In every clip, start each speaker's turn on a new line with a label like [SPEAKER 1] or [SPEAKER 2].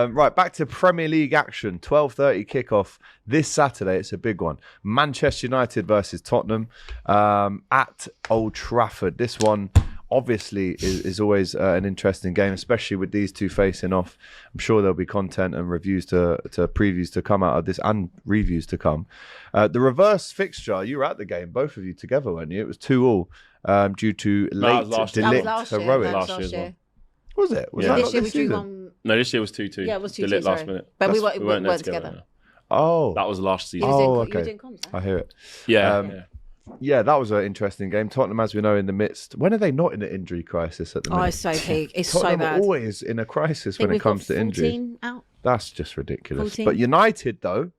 [SPEAKER 1] Right, back to Premier League action. 12:30 kickoff this Saturday. It's a big one. Manchester United versus Tottenham at Old Trafford. This one obviously is always an interesting game, especially with these two facing off. I'm sure there'll be content and reviews to previews to come out of this and reviews to come. The reverse fixture, you were at the game, both of you together, weren't you? It was 2-2 due to late Delict heroics.
[SPEAKER 2] Last year.
[SPEAKER 1] Was it? Was
[SPEAKER 2] that
[SPEAKER 1] not
[SPEAKER 2] this year
[SPEAKER 1] this
[SPEAKER 2] we drew
[SPEAKER 1] season?
[SPEAKER 2] one.
[SPEAKER 3] No, this year was 2-2.
[SPEAKER 2] Yeah, it was 2-2.
[SPEAKER 3] Delict last minute.
[SPEAKER 2] But we
[SPEAKER 3] weren't
[SPEAKER 2] weren't
[SPEAKER 3] together.
[SPEAKER 2] together.
[SPEAKER 1] Oh,
[SPEAKER 3] That was last season.
[SPEAKER 1] Oh,
[SPEAKER 2] You were
[SPEAKER 1] okay.
[SPEAKER 2] doing comms, huh?
[SPEAKER 1] I hear it.
[SPEAKER 3] Yeah.
[SPEAKER 1] Yeah, that was an interesting game. Tottenham, as we know, in the midst. When are they not in an injury crisis at the minute?
[SPEAKER 2] Oh, it's so peak. It's
[SPEAKER 1] Tottenham
[SPEAKER 2] so
[SPEAKER 1] are
[SPEAKER 2] bad.
[SPEAKER 1] always in a crisis
[SPEAKER 2] I think
[SPEAKER 1] when it
[SPEAKER 2] we've got
[SPEAKER 1] comes to injury.
[SPEAKER 2] 14 out.
[SPEAKER 1] That's just ridiculous.
[SPEAKER 2] 14.
[SPEAKER 1] But United, though,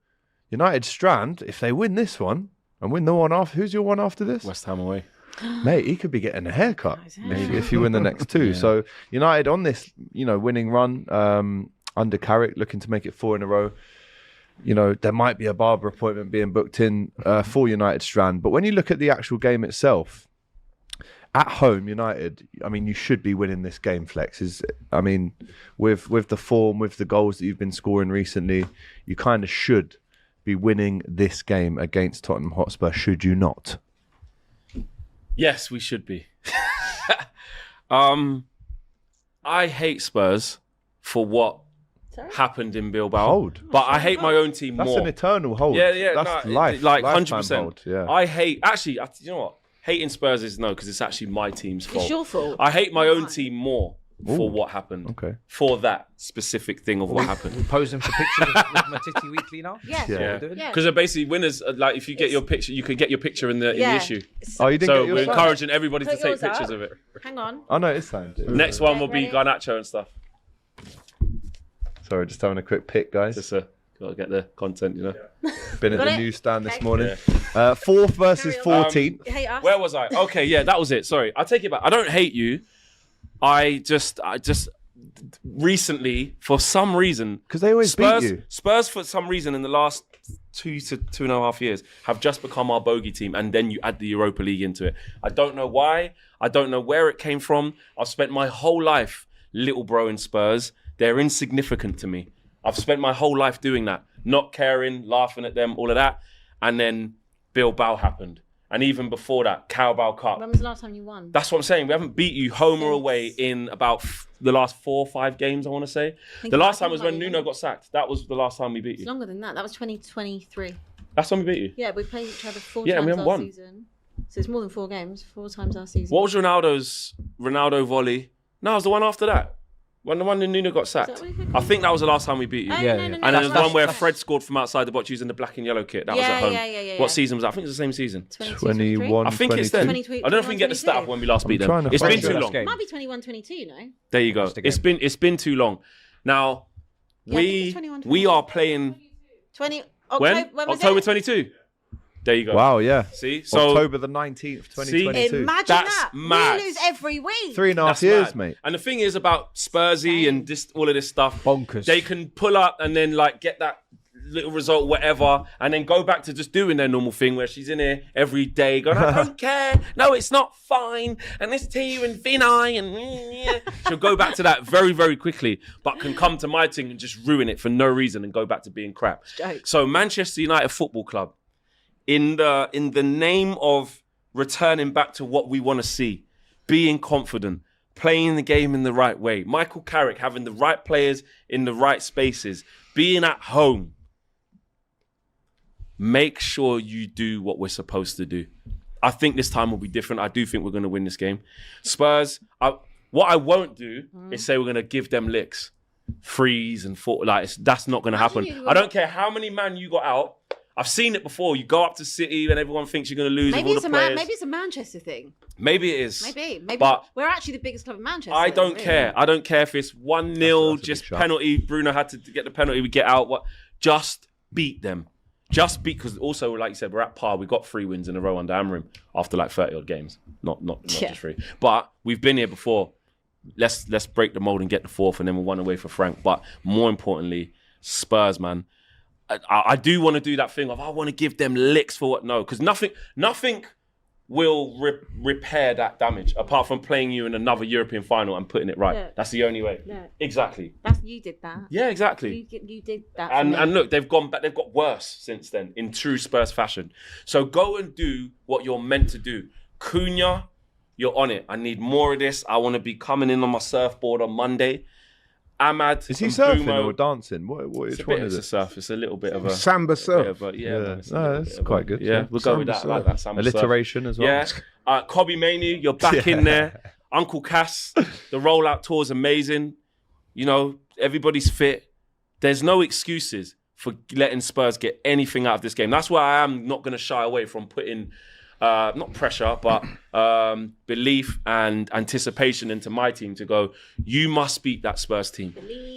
[SPEAKER 1] United Strand, if they win this one and win the one after, who's your one after this?
[SPEAKER 3] West Ham away.
[SPEAKER 1] Mate, he could be getting a haircut
[SPEAKER 2] Maybe.
[SPEAKER 1] if you win the next two. So United on this, winning run under Carrick, looking to make it 4 in a row. There might be a barber appointment being booked in for United Strand. But when you look at the actual game itself, at home, United, you should be winning this game, Flex. With the form, with the goals that you've been scoring recently, you kind of should be winning this game against Tottenham Hotspur, should you not?
[SPEAKER 3] Yes, we should be. I hate Spurs for what happened in Bilbao.
[SPEAKER 1] Hold.
[SPEAKER 3] But I hate my own team
[SPEAKER 1] That's
[SPEAKER 3] more.
[SPEAKER 1] an eternal hold.
[SPEAKER 3] Yeah,
[SPEAKER 1] That's
[SPEAKER 3] no,
[SPEAKER 1] life.
[SPEAKER 3] like
[SPEAKER 1] Lifetime
[SPEAKER 3] 100%.
[SPEAKER 1] hold, yeah.
[SPEAKER 3] I hate, actually, you know what? Hating Spurs is no, because it's actually my team's fault.
[SPEAKER 2] It's your fault.
[SPEAKER 3] I hate my own team more for what happened.
[SPEAKER 1] Okay.
[SPEAKER 3] For that specific thing of what happened.
[SPEAKER 4] We're posing for pictures with Matiti Weekly now?
[SPEAKER 2] Yes.
[SPEAKER 1] Yeah.
[SPEAKER 2] Yeah.
[SPEAKER 3] Because they're basically winners. Like if you get your picture, you could get your picture in the issue.
[SPEAKER 1] Oh, you didn't
[SPEAKER 3] So
[SPEAKER 1] get
[SPEAKER 3] we're
[SPEAKER 1] yours?
[SPEAKER 3] encouraging everybody to
[SPEAKER 2] Put
[SPEAKER 3] take
[SPEAKER 2] yours
[SPEAKER 3] pictures
[SPEAKER 2] up.
[SPEAKER 3] of it.
[SPEAKER 2] Hang on.
[SPEAKER 1] Oh, no, it's signed.
[SPEAKER 3] Next one will be
[SPEAKER 2] Ready?
[SPEAKER 3] Garnacho and stuff.
[SPEAKER 1] Sorry, just having a quick pick, guys.
[SPEAKER 3] Just gotta get the content,
[SPEAKER 1] Been at
[SPEAKER 2] Got
[SPEAKER 1] the
[SPEAKER 2] it?
[SPEAKER 1] newsstand this
[SPEAKER 2] Okay.
[SPEAKER 1] morning. 4th versus
[SPEAKER 2] Carry on.
[SPEAKER 1] 14th.
[SPEAKER 2] Hate us.
[SPEAKER 3] Where was I? Okay, yeah, that was it. Sorry, I take it back. I don't hate you. I just recently, for some reason,
[SPEAKER 1] Because they always beat you.
[SPEAKER 3] Spurs, for some reason, in the last 2 to 2.5 years, have just become our bogey team, and then you add the Europa League into it. I don't know why. I don't know where it came from. I've spent my whole life, little bro in Spurs. They're insignificant to me. I've spent my whole life doing that, not caring, laughing at them, all of that. And then Bilbao happened. And even before that, Carabao Cup.
[SPEAKER 2] When was the last time you won?
[SPEAKER 3] That's what I'm saying. We haven't beat you home or away in about the last 4 or 5 games, I want to say. The last time was when Nuno got sacked. That was the last time we beat
[SPEAKER 2] It's
[SPEAKER 3] you.
[SPEAKER 2] longer than that. That was 2023.
[SPEAKER 3] That's when we beat you.
[SPEAKER 2] Yeah, we played each other 4
[SPEAKER 3] Yeah, and
[SPEAKER 2] times
[SPEAKER 3] we haven't
[SPEAKER 2] last
[SPEAKER 3] won.
[SPEAKER 2] season. So it's more than 4 games. 4 times last season.
[SPEAKER 3] What was Ronaldo volley? No, it was the one after that. When the one in Nuno got sacked.
[SPEAKER 2] what you
[SPEAKER 3] I think that was the last time we beat you.
[SPEAKER 2] Oh,
[SPEAKER 4] Yeah,
[SPEAKER 2] no,
[SPEAKER 4] yeah.
[SPEAKER 2] no, no,
[SPEAKER 3] And then there's
[SPEAKER 2] that's-
[SPEAKER 3] one where Fred scored from outside the box using the black and yellow kit. That was
[SPEAKER 2] Yeah,
[SPEAKER 3] at home.
[SPEAKER 2] yeah.
[SPEAKER 3] What season was that? I think it's the same season.
[SPEAKER 1] 21,
[SPEAKER 3] I think it's then.
[SPEAKER 1] 22.
[SPEAKER 3] I don't know if we can get the stat of when we last beat them.
[SPEAKER 1] trying to
[SPEAKER 3] It's
[SPEAKER 1] find
[SPEAKER 3] been
[SPEAKER 1] the
[SPEAKER 3] too
[SPEAKER 4] last
[SPEAKER 3] long.
[SPEAKER 4] game.
[SPEAKER 2] Might be 21-22, you know?
[SPEAKER 3] There you go.
[SPEAKER 4] Watch the game.
[SPEAKER 3] It's been too long. Now
[SPEAKER 2] Yeah, I think it's 21,
[SPEAKER 3] we are playing
[SPEAKER 2] 20.
[SPEAKER 3] when?
[SPEAKER 2] When was
[SPEAKER 3] October
[SPEAKER 2] it?
[SPEAKER 3] 22. There you go.
[SPEAKER 1] Wow, yeah.
[SPEAKER 3] See? So
[SPEAKER 1] October the 19th, 2022.
[SPEAKER 2] Imagine
[SPEAKER 3] That's
[SPEAKER 2] that.
[SPEAKER 3] mad.
[SPEAKER 2] We lose every week.
[SPEAKER 1] 3.5
[SPEAKER 3] that's
[SPEAKER 1] years,
[SPEAKER 3] mad.
[SPEAKER 1] mate.
[SPEAKER 3] And the thing is about Spursy and all of this stuff.
[SPEAKER 4] Bonkers.
[SPEAKER 3] They can pull up and then get that little result, whatever, and then go back to just doing their normal thing where she's in here every day going, I don't care. No, it's not fine. And this tea and Vinay and she'll go back to that very, very quickly, but can come to my thing and just ruin it for no reason and go back to being crap.
[SPEAKER 2] Jokes.
[SPEAKER 3] So Manchester United Football Club, in the name of returning back to what we want to see, being confident, playing the game in the right way, Michael Carrick having the right players in the right spaces, being at home, make sure you do what we're supposed to do. I think this time will be different. I do think we're going to win this game. Spurs, what I won't do is say we're going to give them licks, freeze and four. That's not going to happen. I don't care how many man you got out. I've seen it before. You go up to City and everyone thinks you're going to lose
[SPEAKER 2] Maybe
[SPEAKER 3] with all
[SPEAKER 2] it's
[SPEAKER 3] the
[SPEAKER 2] a
[SPEAKER 3] players.
[SPEAKER 2] maybe it's a Manchester thing.
[SPEAKER 3] Maybe it is.
[SPEAKER 2] Maybe
[SPEAKER 3] But
[SPEAKER 2] we're actually the biggest club in Manchester.
[SPEAKER 3] I don't
[SPEAKER 2] really.
[SPEAKER 3] care. I don't care if it's 1-0,
[SPEAKER 1] That's a
[SPEAKER 3] just
[SPEAKER 1] big shot.
[SPEAKER 3] penalty. Bruno had to get the penalty. We get out. What? Just beat them. Just beat, because also, like you said, we're at par. We got 3 wins in a row under Amorim after 30 odd games. Not
[SPEAKER 2] Yeah.
[SPEAKER 3] just 3. But we've been here before. Let's break the mold and get the 4th, and then we'll 1 away for Frank. But more importantly, Spurs, man. I do want to do that thing of I want to give them licks for what? No, because nothing will repair that damage, apart from playing you in another European final and putting it right.
[SPEAKER 2] Look.
[SPEAKER 3] That's the only way.
[SPEAKER 2] Look.
[SPEAKER 3] Exactly.
[SPEAKER 2] You did that.
[SPEAKER 3] Yeah, exactly.
[SPEAKER 2] You did that. for
[SPEAKER 3] And
[SPEAKER 2] me.
[SPEAKER 3] look, they've gone back. They've got worse since then in true Spurs fashion. So go and do what you're meant to do. Cunha, you're on it. I need more of this. I want to be coming in on my surfboard on Monday. Ahmad,
[SPEAKER 1] Is he
[SPEAKER 3] and
[SPEAKER 1] surfing
[SPEAKER 3] Bumo.
[SPEAKER 1] or dancing? Which one is
[SPEAKER 3] It's a
[SPEAKER 1] it?
[SPEAKER 3] surf. It's a little bit of a
[SPEAKER 5] Samba surf.
[SPEAKER 3] Yeah, man, it's a little
[SPEAKER 1] that's
[SPEAKER 3] bit of
[SPEAKER 1] quite
[SPEAKER 3] a-
[SPEAKER 1] good.
[SPEAKER 3] Yeah, we'll go with that. I like that. Samba surf.
[SPEAKER 1] Alliteration as well.
[SPEAKER 3] Yeah. Kobe Manu, you're back in there. Uncle Cass, the rollout tour is amazing. You know, everybody's fit. There's no excuses for letting Spurs get anything out of this game. That's why I am not going to shy away from putting, not pressure, but belief and anticipation into my team to go, you must beat that Spurs team.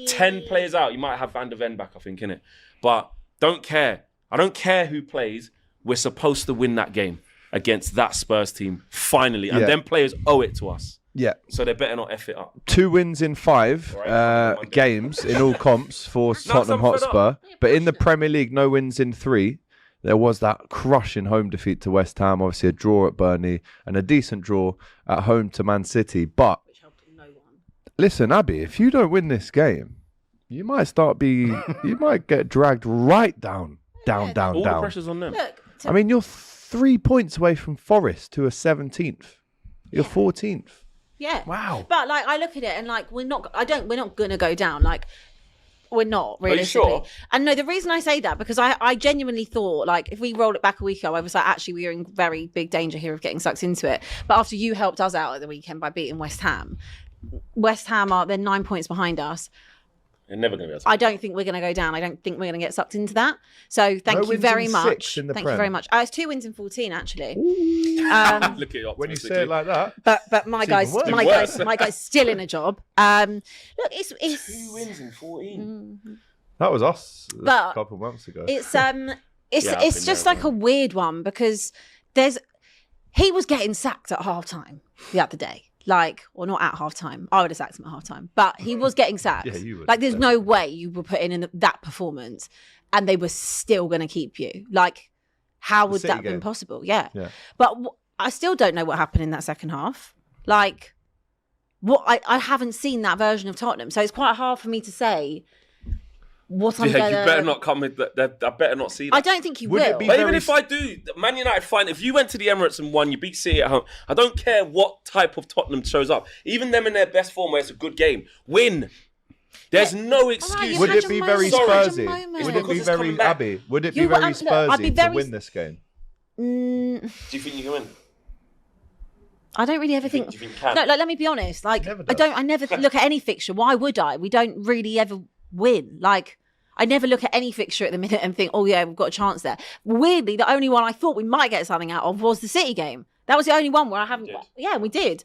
[SPEAKER 3] 10 players out. You might have Van der Ven back, I think, innit? But don't care. I don't care who plays. We're supposed to win that game against that Spurs team, finally. And
[SPEAKER 1] Yeah.
[SPEAKER 3] then players owe it to us.
[SPEAKER 1] Yeah.
[SPEAKER 3] So they better not F it up.
[SPEAKER 1] 2 wins in 5
[SPEAKER 3] Right.
[SPEAKER 1] games in all comps for Tottenham
[SPEAKER 3] I'm fed up.
[SPEAKER 1] Hotspur. But in the Premier League, no wins in 3. There was that crushing home defeat to West Ham, obviously a draw at Burnley, and a decent draw at home to Man City. But
[SPEAKER 2] Which helped no one.
[SPEAKER 1] listen, Abby, if you don't win this game, you might get dragged right down.
[SPEAKER 3] All the
[SPEAKER 1] Down.
[SPEAKER 3] pressure's on them.
[SPEAKER 2] Look,
[SPEAKER 1] I mean, you're 3 points away from Forest, who are 17th. You're 14th.
[SPEAKER 2] yeah.
[SPEAKER 1] Wow.
[SPEAKER 2] But like, I look at it and like, we're not gonna go down. Like, we're not
[SPEAKER 3] you
[SPEAKER 2] realistically.
[SPEAKER 3] sure?
[SPEAKER 2] And no, the reason I say that because I genuinely thought like if we rolled it back a week ago, I was like, actually, we are in very big danger here of getting sucked into it. But after you helped us out at the weekend by beating West Ham, they're 9 points behind us.
[SPEAKER 3] They're never going to be able to.
[SPEAKER 2] I don't think we're going to go down. I don't think we're going to get sucked into that. So thank
[SPEAKER 1] No
[SPEAKER 2] you
[SPEAKER 1] wins
[SPEAKER 2] very
[SPEAKER 1] in
[SPEAKER 2] much.
[SPEAKER 1] 6 in the
[SPEAKER 2] Thank
[SPEAKER 1] Prem.
[SPEAKER 2] you very much. It's 2 wins in 14 actually.
[SPEAKER 3] Look at it
[SPEAKER 1] When you say it like that,
[SPEAKER 2] But my guy's
[SPEAKER 1] even
[SPEAKER 3] worse.
[SPEAKER 2] my guy's still in a job. Look, it's
[SPEAKER 3] 2 wins in 14.
[SPEAKER 1] that was us a
[SPEAKER 2] But
[SPEAKER 1] couple of months ago.
[SPEAKER 2] it's
[SPEAKER 3] Yeah, I've
[SPEAKER 2] it's
[SPEAKER 3] been
[SPEAKER 2] just
[SPEAKER 3] there,
[SPEAKER 2] like a weird one because he was getting sacked at halftime the other day. Like, or not at halftime. I would have sacked him at halftime, but he was getting sacked.
[SPEAKER 1] Yeah, you would,
[SPEAKER 2] Like, there's no way you were putting in that performance and they were still going to keep you. Like, how would
[SPEAKER 1] City
[SPEAKER 2] that have been
[SPEAKER 1] game.
[SPEAKER 2] possible? Yeah.
[SPEAKER 1] Yeah.
[SPEAKER 2] But I still don't know what happened in that second half. Like, I haven't seen that version of Tottenham, so it's quite hard for me to say what I'm
[SPEAKER 3] Yeah,
[SPEAKER 2] gonna.
[SPEAKER 3] you better not come with that. I better not see that.
[SPEAKER 2] I don't think you
[SPEAKER 1] Would it
[SPEAKER 2] will.
[SPEAKER 1] be
[SPEAKER 3] But even
[SPEAKER 1] very
[SPEAKER 3] if I do, Man United fine. If you went to the Emirates and won, you beat City at home. I don't care what type of Tottenham shows up. Even them in their best form, where it's a good game, win. There's no excuse.
[SPEAKER 2] you
[SPEAKER 1] Would
[SPEAKER 2] had
[SPEAKER 1] it
[SPEAKER 2] your
[SPEAKER 1] be
[SPEAKER 2] moment.
[SPEAKER 1] very
[SPEAKER 3] Sorry.
[SPEAKER 1] Spursy?
[SPEAKER 2] Moment.
[SPEAKER 1] Would it
[SPEAKER 3] Because
[SPEAKER 1] be
[SPEAKER 3] it's
[SPEAKER 1] very
[SPEAKER 3] coming back.
[SPEAKER 1] Abby? Would it be
[SPEAKER 2] You-
[SPEAKER 1] very
[SPEAKER 2] look, I'd be
[SPEAKER 1] Spursy
[SPEAKER 2] very-
[SPEAKER 1] to win this game?
[SPEAKER 3] Do you think you can win?
[SPEAKER 2] I don't really ever
[SPEAKER 3] Do you
[SPEAKER 2] think.
[SPEAKER 3] think you can?
[SPEAKER 2] No, like let me be honest. Like
[SPEAKER 1] Never
[SPEAKER 2] I
[SPEAKER 1] does.
[SPEAKER 2] don't. I never look at any fixture. Why would I? We don't really ever win. Like I never look at any fixture at the minute and think, oh yeah, we've got a chance there. Weirdly, the only one I thought we might get something out of was the City game. That was the only one where I haven't.
[SPEAKER 3] You did.
[SPEAKER 2] Yeah, we did.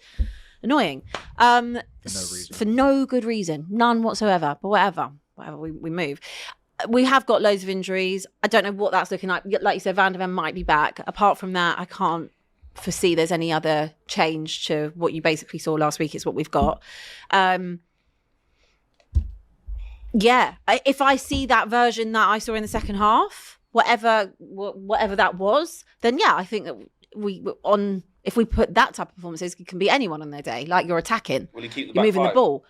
[SPEAKER 2] Annoying.
[SPEAKER 1] reason.
[SPEAKER 2] For no good reason, none whatsoever. But whatever, we move. We have got loads of injuries. I don't know what that's looking like. Like you said, Van der Ven might be back. Apart from that, I can't foresee there's any other change to what you basically saw last week. It's what we've got. If I see that version that I saw in the second half, whatever that was, then yeah, I think that if we put that type of performances, it can be anyone on their day. Like you're attacking,
[SPEAKER 3] Will he keep the
[SPEAKER 2] you're
[SPEAKER 3] back
[SPEAKER 2] moving
[SPEAKER 3] five?
[SPEAKER 2] the ball.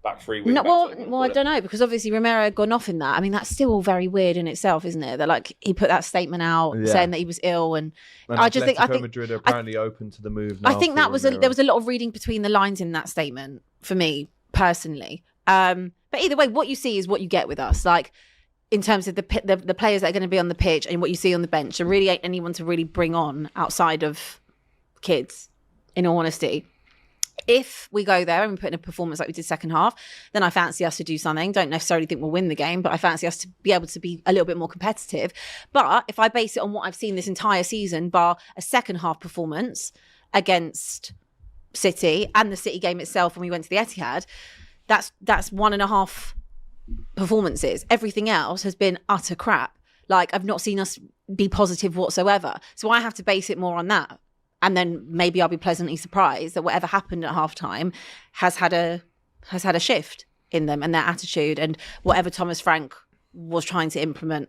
[SPEAKER 3] Back three.
[SPEAKER 2] No,
[SPEAKER 3] wing-backs,
[SPEAKER 2] well,
[SPEAKER 3] like you
[SPEAKER 2] well, I
[SPEAKER 3] call
[SPEAKER 2] don't
[SPEAKER 3] it.
[SPEAKER 2] know because obviously Romero had gone off in that. I mean, that's still all very weird in itself, isn't it? That like he put that statement out
[SPEAKER 1] Yeah.
[SPEAKER 2] saying that he was ill, and
[SPEAKER 1] And
[SPEAKER 2] I just think
[SPEAKER 1] Atletico Madrid are apparently open to the move now.
[SPEAKER 2] I think
[SPEAKER 1] for
[SPEAKER 2] that was
[SPEAKER 1] Romero.
[SPEAKER 2] there was a lot of reading between the lines in that statement for me personally. But either way, what you see is what you get with us. Like in terms of the players that are going to be on the pitch and what you see on the bench, there really ain't anyone to really bring on outside of kids. In all honesty. If we go there and we put in a performance like we did second half, then I fancy us to do something. Don't necessarily think we'll win the game, but I fancy us to be able to be a little bit more competitive. But if I base it on what I've seen this entire season, bar a second half performance against City and the City game itself when we went to the Etihad, that's 1.5 performances. Everything else has been utter crap. Like I've not seen us be positive whatsoever. So I have to base it more on that. And then maybe I'll be pleasantly surprised that whatever happened at halftime has had a shift in them and their attitude and whatever Thomas Frank was trying to implement.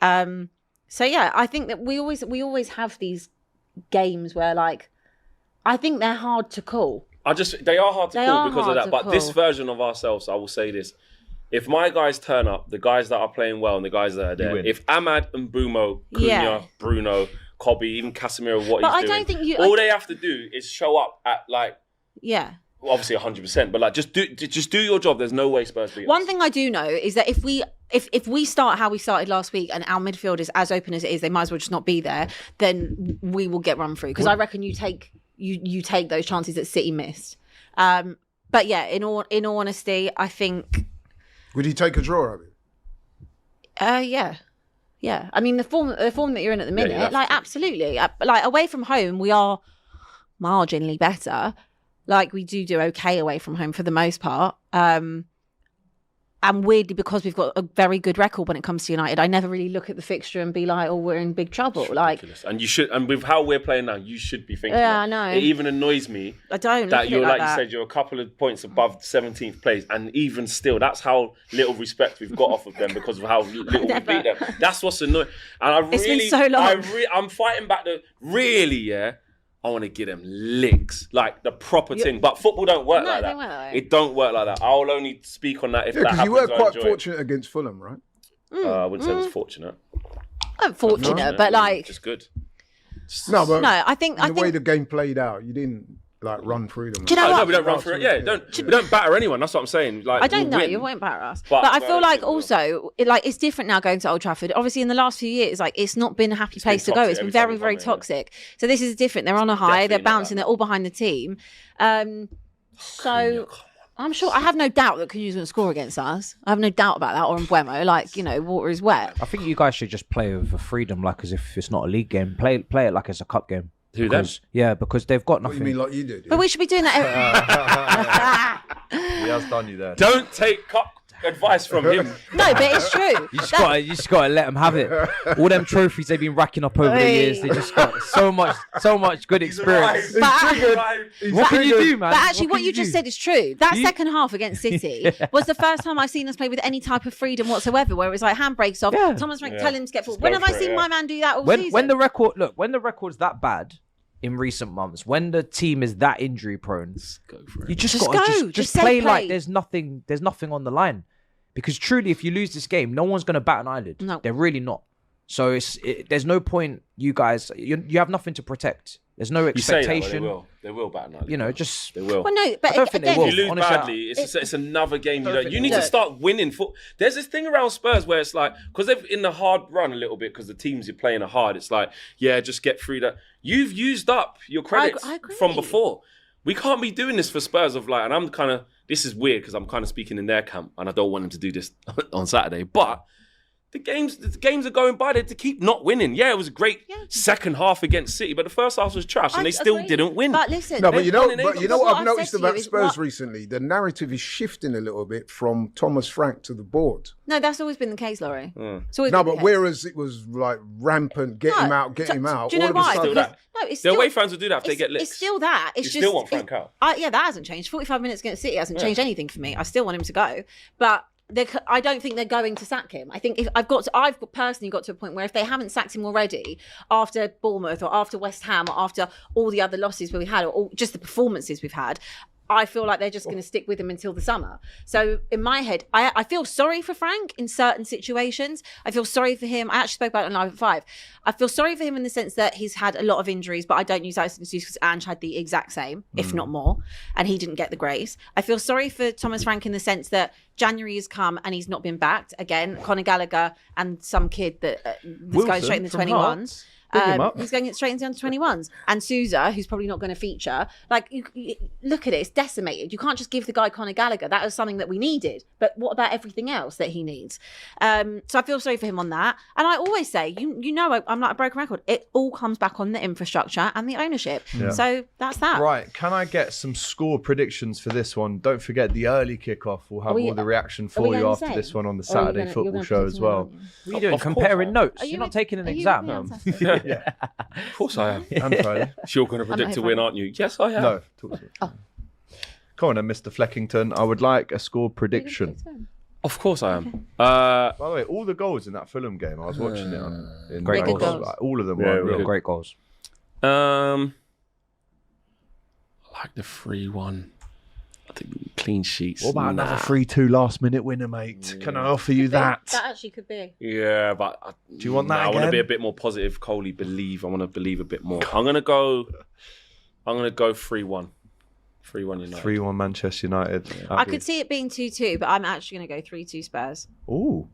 [SPEAKER 2] So yeah, I think that we always have these games where like I think they're hard to call.
[SPEAKER 3] They are hard to call because of
[SPEAKER 2] hard
[SPEAKER 3] that.
[SPEAKER 2] to
[SPEAKER 3] But this
[SPEAKER 2] call.
[SPEAKER 3] version of ourselves, I will say this. If my guys turn up, the guys that are playing well and the guys that are there,
[SPEAKER 1] win.
[SPEAKER 3] if Ahmad and Bumo, Cunha,
[SPEAKER 2] Yeah.
[SPEAKER 3] Bruno, Kobe, even Casemiro, what
[SPEAKER 2] But
[SPEAKER 3] he's
[SPEAKER 2] I
[SPEAKER 3] doing,
[SPEAKER 2] don't think you-
[SPEAKER 3] all they have to do is show up at like,
[SPEAKER 2] Yeah.
[SPEAKER 3] obviously 100%, but like just do your job. There's no way Spurs beat
[SPEAKER 2] One
[SPEAKER 3] us.
[SPEAKER 2] thing I do know is that if we start how we started last week and our midfield is as open as it is, they might as well just not be there. Then we will get run through because I reckon you take those chances that City missed. But yeah, in all honesty, I think.
[SPEAKER 5] Would you take a draw, Abby?
[SPEAKER 2] Yeah. I mean, the form that you're in at the minute,
[SPEAKER 3] you'd have
[SPEAKER 2] like
[SPEAKER 3] to.
[SPEAKER 2] absolutely. Like away from home, we are marginally better. Like we do okay away from home for the most part. And weirdly, because we've got a very good record when it comes to United, I never really look at the fixture and be like, "Oh, we're in big trouble."
[SPEAKER 3] It's
[SPEAKER 2] Like,
[SPEAKER 3] ridiculous. And you should, and with how we're playing now, you should be thinking.
[SPEAKER 2] Yeah,
[SPEAKER 3] that.
[SPEAKER 2] I know.
[SPEAKER 3] It even annoys me
[SPEAKER 2] I don't look
[SPEAKER 3] that
[SPEAKER 2] at
[SPEAKER 3] you're
[SPEAKER 2] it
[SPEAKER 3] like
[SPEAKER 2] that.
[SPEAKER 3] you said, you're a couple of points above 17th place, and even still, that's how little respect we've got off of them because of how little we
[SPEAKER 2] Never.
[SPEAKER 3] beat them. That's what's annoying. And I
[SPEAKER 2] It's been
[SPEAKER 3] really,
[SPEAKER 2] so long.
[SPEAKER 3] I'm fighting back yeah. I want to give them licks, like the proper thing. But football don't work
[SPEAKER 2] No,
[SPEAKER 3] like
[SPEAKER 2] it
[SPEAKER 3] that.
[SPEAKER 2] don't work like that.
[SPEAKER 3] It don't work like that. I'll only speak on that if
[SPEAKER 5] Yeah,
[SPEAKER 3] that
[SPEAKER 5] because
[SPEAKER 3] happens.
[SPEAKER 5] you were
[SPEAKER 3] I
[SPEAKER 5] quite
[SPEAKER 3] enjoy
[SPEAKER 5] fortunate against Fulham, right?
[SPEAKER 3] it. I wouldn't say it was fortunate.
[SPEAKER 2] Unfortunate, but like,
[SPEAKER 3] just good.
[SPEAKER 5] No, but
[SPEAKER 2] no, I think
[SPEAKER 5] the way the game played out, you didn't like run through them.
[SPEAKER 2] Do you know
[SPEAKER 3] No,
[SPEAKER 2] what?
[SPEAKER 3] we don't run through it. Yeah, we don't batter anyone. That's what I'm saying. Like
[SPEAKER 2] I don't
[SPEAKER 3] we'll
[SPEAKER 2] know.
[SPEAKER 3] win.
[SPEAKER 2] You won't batter us,
[SPEAKER 3] But
[SPEAKER 2] but I
[SPEAKER 3] I
[SPEAKER 2] feel
[SPEAKER 3] don't
[SPEAKER 2] like
[SPEAKER 3] think we will.
[SPEAKER 2] also, it's different now going to Old Trafford. Obviously, in the last few years, like it's not been a happy place to
[SPEAKER 3] been
[SPEAKER 2] go.
[SPEAKER 3] toxic
[SPEAKER 2] It's been
[SPEAKER 3] every time
[SPEAKER 2] very,
[SPEAKER 3] we've
[SPEAKER 2] very
[SPEAKER 3] gone there, yeah.
[SPEAKER 2] toxic. So this is different. They're on a high.
[SPEAKER 3] definitely
[SPEAKER 2] They're
[SPEAKER 3] not
[SPEAKER 2] bouncing.
[SPEAKER 3] that.
[SPEAKER 2] They're all behind the team. So I'm sure. I have no doubt that Cunha's going to score against us. I have no doubt about that. Or Mbuemo, like water is wet.
[SPEAKER 4] I think you guys should just play with a freedom, like as if it's not a league game. Play it like it's a cup game.
[SPEAKER 3] Who them?
[SPEAKER 4] Yeah, because they've got
[SPEAKER 5] What do
[SPEAKER 4] nothing.
[SPEAKER 5] you mean, like you did?
[SPEAKER 2] But we should be doing that.
[SPEAKER 1] He has done you there.
[SPEAKER 3] Don't take advice from him.
[SPEAKER 2] No, but it's true.
[SPEAKER 4] You just gotta let them have it. All them trophies they've been racking up over the years, they just got so much good experience. What can you do, man?
[SPEAKER 2] But actually, what
[SPEAKER 4] can
[SPEAKER 2] you just
[SPEAKER 4] do?
[SPEAKER 2] said is true. That second half against City was the first time I've seen us play with any type of freedom whatsoever, where it was like handbrakes off.
[SPEAKER 4] Yeah.
[SPEAKER 2] Thomas Frank
[SPEAKER 3] Yeah.
[SPEAKER 2] telling him to get forward.
[SPEAKER 3] Just
[SPEAKER 2] When
[SPEAKER 3] go
[SPEAKER 2] have I
[SPEAKER 3] for it,
[SPEAKER 2] seen
[SPEAKER 3] yeah.
[SPEAKER 2] my man do that all
[SPEAKER 4] when
[SPEAKER 2] season?
[SPEAKER 4] the record's that bad in recent months, when the team is that injury prone,
[SPEAKER 3] Go for
[SPEAKER 4] you
[SPEAKER 3] it.
[SPEAKER 4] just
[SPEAKER 2] Just
[SPEAKER 4] gotta
[SPEAKER 2] go.
[SPEAKER 4] just
[SPEAKER 2] Just
[SPEAKER 4] play
[SPEAKER 2] safe
[SPEAKER 4] like
[SPEAKER 2] play.
[SPEAKER 4] there's nothing on the line. Because truly, if you lose this game, no one's gonna bat an eyelid.
[SPEAKER 2] No.
[SPEAKER 4] They're really not. So there's no point. You guys, you have nothing to protect. There's no
[SPEAKER 3] You say that,
[SPEAKER 4] expectation.
[SPEAKER 3] but they will bat an eyelid.
[SPEAKER 4] You know, just
[SPEAKER 3] They will.
[SPEAKER 2] Well, no, but
[SPEAKER 4] I don't think they
[SPEAKER 2] again,
[SPEAKER 4] will.
[SPEAKER 3] If you lose
[SPEAKER 4] Honestly,
[SPEAKER 3] badly, it's another game.
[SPEAKER 4] don't think
[SPEAKER 3] You
[SPEAKER 4] they
[SPEAKER 3] need
[SPEAKER 2] will.
[SPEAKER 3] to start winning. There's this thing around Spurs where it's like, because they've in the hard run a little bit, because the teams you're playing are hard. It's like, yeah, just get through that. You've used up your credits
[SPEAKER 2] I agree.
[SPEAKER 3] from before. We can't be doing this for Spurs of like, and I'm kind of, this is weird because I'm kind of speaking in their camp, and I don't want them to do this on Saturday, but. The games are going by there to keep not winning. Yeah, it was a great second half against City, but the first half was trash, and
[SPEAKER 2] I
[SPEAKER 3] they still
[SPEAKER 2] agree.
[SPEAKER 3] didn't win.
[SPEAKER 2] But listen,
[SPEAKER 5] No, but you know
[SPEAKER 3] But
[SPEAKER 5] what
[SPEAKER 2] what
[SPEAKER 5] I've
[SPEAKER 2] I've
[SPEAKER 5] noticed
[SPEAKER 2] said to you
[SPEAKER 5] about
[SPEAKER 2] is
[SPEAKER 5] Spurs
[SPEAKER 2] what-
[SPEAKER 5] recently? The narrative is shifting a little bit from Thomas Frank to the board.
[SPEAKER 2] no, that's always been the case, Laurie. It's always
[SPEAKER 5] No,
[SPEAKER 2] been the
[SPEAKER 5] but
[SPEAKER 2] case.
[SPEAKER 5] whereas it was like rampant, get him out, get him out.
[SPEAKER 2] Do you know
[SPEAKER 5] all of a
[SPEAKER 2] why?
[SPEAKER 5] sudden,
[SPEAKER 2] Because,
[SPEAKER 3] that.
[SPEAKER 2] no, it's
[SPEAKER 3] The
[SPEAKER 2] still,
[SPEAKER 3] away fans will do that if they
[SPEAKER 2] it's-
[SPEAKER 3] get licks.
[SPEAKER 2] It's still that. It's
[SPEAKER 3] You
[SPEAKER 2] just
[SPEAKER 3] still want Frank out?
[SPEAKER 2] Yeah, that hasn't changed. 45 minutes against City hasn't changed anything for me. I still want him to go, but I don't think they're going to sack him. I think if I've personally got to a point where if they haven't sacked him already after Bournemouth or after West Ham or after all the other losses we had or just the performances we've had, I feel like they're just going to stick with him until the summer. So in my head, I feel sorry for Frank in certain situations. I feel sorry for him. I actually spoke about it on Live at 5. I feel sorry for him in the sense that he's had a lot of injuries, but I don't use that as an excuse because Ange had the exact same, if not more, and he didn't get the grace. I feel sorry for Thomas Frank in the sense that January has come and he's not been backed. Again, Conor Gallagher and some kid that's going straight in the
[SPEAKER 1] from
[SPEAKER 2] 21s.
[SPEAKER 1] Hearts. Big him up.
[SPEAKER 2] He's going straight into the under 21s. And Sousa, who's probably not going to feature. Like, you look at it, it's decimated. You can't just give the guy Conor Gallagher. That was something that we needed. But what about everything else that he needs? So I feel sorry for him on that. And I always say, you know, I'm not a broken record. It all comes back on the infrastructure and the ownership.
[SPEAKER 1] Yeah.
[SPEAKER 2] So that's that.
[SPEAKER 1] Right, can I get some score predictions for this one? Don't forget the early kickoff. We'll have all the reaction for you
[SPEAKER 2] going the
[SPEAKER 1] after
[SPEAKER 2] same?
[SPEAKER 1] this one on the
[SPEAKER 2] Or are you
[SPEAKER 1] Saturday
[SPEAKER 2] you're
[SPEAKER 1] football
[SPEAKER 2] gonna
[SPEAKER 1] show
[SPEAKER 2] predict
[SPEAKER 1] as
[SPEAKER 2] something,
[SPEAKER 1] well.
[SPEAKER 2] aren't you?
[SPEAKER 4] What are you doing?
[SPEAKER 3] Of course
[SPEAKER 4] Comparing
[SPEAKER 3] I am.
[SPEAKER 4] notes.
[SPEAKER 2] Are you
[SPEAKER 4] You're not
[SPEAKER 2] with-
[SPEAKER 4] taking an
[SPEAKER 2] are you
[SPEAKER 4] exam.
[SPEAKER 2] with me on Saturday?
[SPEAKER 3] Yeah. Of course I am.
[SPEAKER 1] And Friday.
[SPEAKER 3] You're going to predict to win, aren't you? Yes, I am.
[SPEAKER 1] No, talk to me. Come on then, Mr. Fleckington. I would like a score prediction.
[SPEAKER 3] Of course I am.
[SPEAKER 1] By the way, all the goals in that Fulham game, I was watching it. In
[SPEAKER 4] Great
[SPEAKER 1] Bangkok,
[SPEAKER 2] goals.
[SPEAKER 1] like, all of them
[SPEAKER 3] Yeah,
[SPEAKER 1] were
[SPEAKER 3] really
[SPEAKER 1] real.
[SPEAKER 4] Great goals.
[SPEAKER 3] I like the 3-1. I think clean sheets.
[SPEAKER 1] What about another 3-2 last minute winner, mate? Can I offer you that?
[SPEAKER 2] That actually could be.
[SPEAKER 3] Yeah, but
[SPEAKER 1] Do you want that
[SPEAKER 3] I want to
[SPEAKER 1] again?
[SPEAKER 3] be a bit more positive. Coley, believe. I want to believe a bit more. I'm gonna go 3-1. 3-1 United.
[SPEAKER 1] 3-1 Manchester United.
[SPEAKER 2] I could see it being 2-2, but I'm actually going to go 3-2 Spurs.
[SPEAKER 1] Ooh.